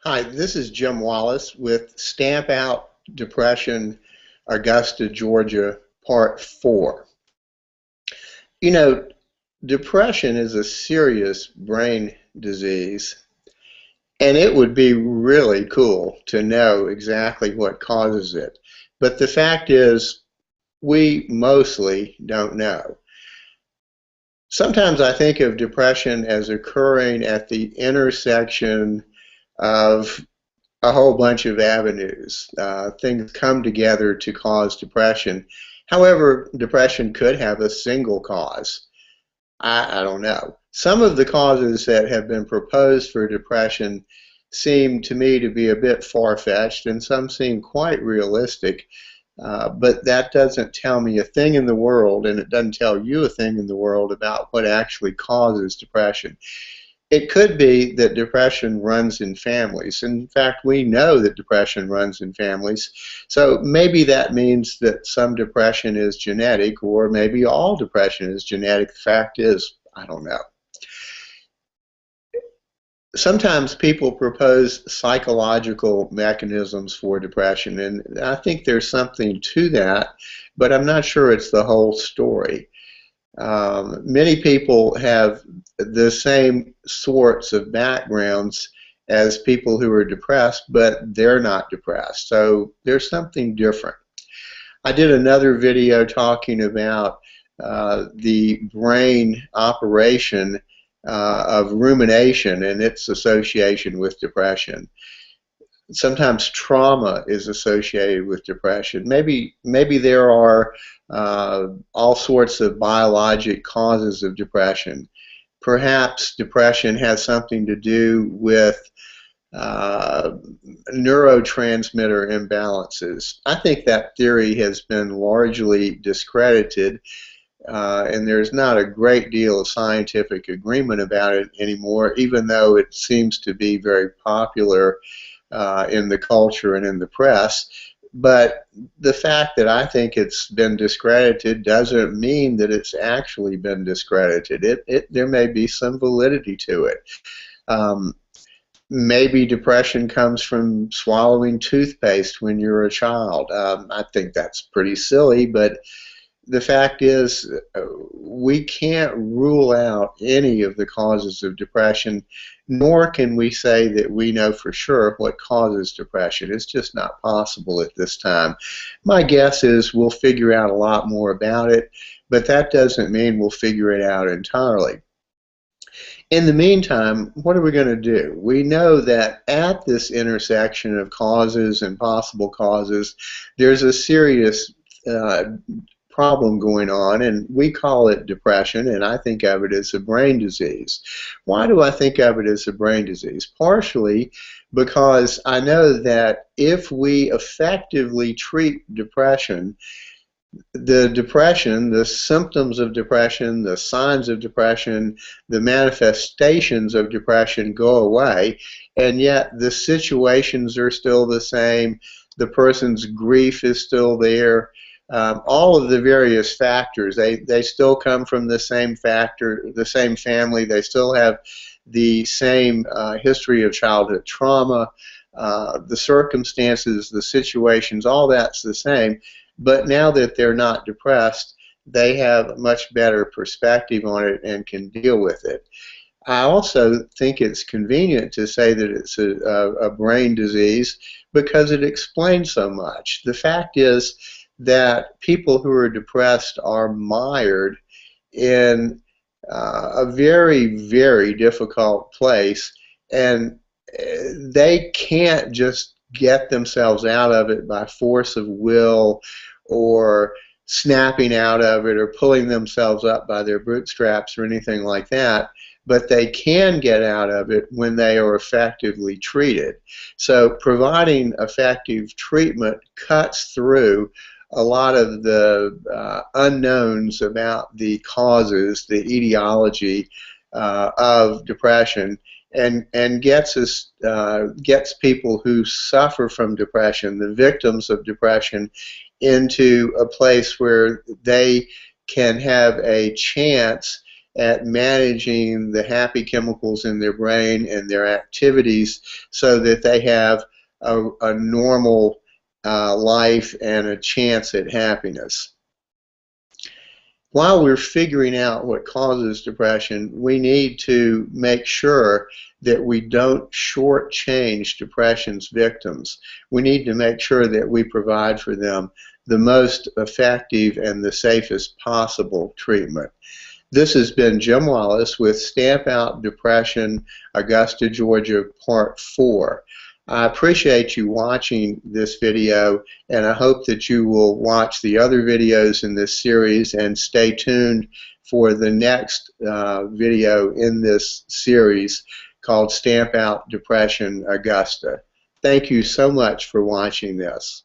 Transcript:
Hi, this is Jim Wallace with Stamp Out Depression, Augusta, Georgia, Part 4. You know, depression is a serious brain disease, and it would be really cool to know exactly what causes it. But the fact is, we mostly don't know. Sometimes I think of depression as occurring at the intersection of a whole bunch of avenues. Things come together to cause depression. However, depression could have a single cause. I don't know. Some of the causes that have been proposed for depression seem to me to be a bit far-fetched, and some seem quite realistic. But that doesn't tell me a thing in the world, and it doesn't tell you a thing in the world about what actually causes depression. It could be that depression runs in families. In fact, we know that depression runs in families. So maybe that means that some depression is genetic, or maybe all depression is genetic. The fact is, I don't know. Sometimes people propose psychological mechanisms for depression, and I think there's something to that, but I'm not sure it's the whole story. Many people have the same sorts of backgrounds as people who are depressed, but they're not depressed. So there's something different. I did another video talking about the brain operation of rumination and its association with depression. Sometimes trauma is associated with depression. Maybe there are all sorts of biologic causes of depression. Perhaps depression has something to do with uh, neurotransmitter imbalances. I think that theory has been largely discredited, and there's not a great deal of scientific agreement about it anymore, even though it seems to be very popular in the culture and in the press. But the fact that I think it's been discredited doesn't mean that it's actually been discredited. There may be some validity to it. Um, Maybe depression comes from swallowing toothpaste when you're a child. I think that's pretty silly, but the fact is, we can't rule out any of the causes of depression, nor can we say that we know for sure what causes depression. It's just not possible at this time. My guess is we'll figure out a lot more about it, but that doesn't mean we'll figure it out entirely. In the meantime, what are we going to do? We know that at this intersection of causes and possible causes, there's a serious uh, problem going on, and we call it depression, and I think of it as a brain disease. Why do I think of it as a brain disease? Partially because I know that if we effectively treat depression, the symptoms of depression, the signs of depression, the manifestations of depression go away, and yet the situations are still the same, the person's grief is still there, all of the various factors, they still come from the same factor, the same family, they still have the same history of childhood trauma, the circumstances, the situations, all that's the same. But now that they're not depressed, they have a much better perspective on it and can deal with it. I also think it's convenient to say that it's a brain disease because it explains so much. The fact is that people who are depressed are mired in a very, very difficult place, and they can't just get themselves out of it by force of will or snapping out of it or pulling themselves up by their bootstraps or anything like that, but they can get out of it when they are effectively treated. So providing effective treatment cuts through a lot of the unknowns about the causes, the etiology of depression, and gets people who suffer from depression, the victims of depression, into a place where they can have a chance at managing the happy chemicals in their brain and their activities so that they have a normal life and a chance at happiness. While we're figuring out what causes depression, we need to make sure that we don't shortchange depression's victims. We need to make sure that we provide for them the most effective and the safest possible treatment. This has been Jim Wallace with Stamp Out Depression, Augusta, Georgia, Part 4. I appreciate you watching this video, and I hope that you will watch the other videos in this series and stay tuned for the next video in this series called Stamp Out Depression, Augusta. Thank you so much for watching this.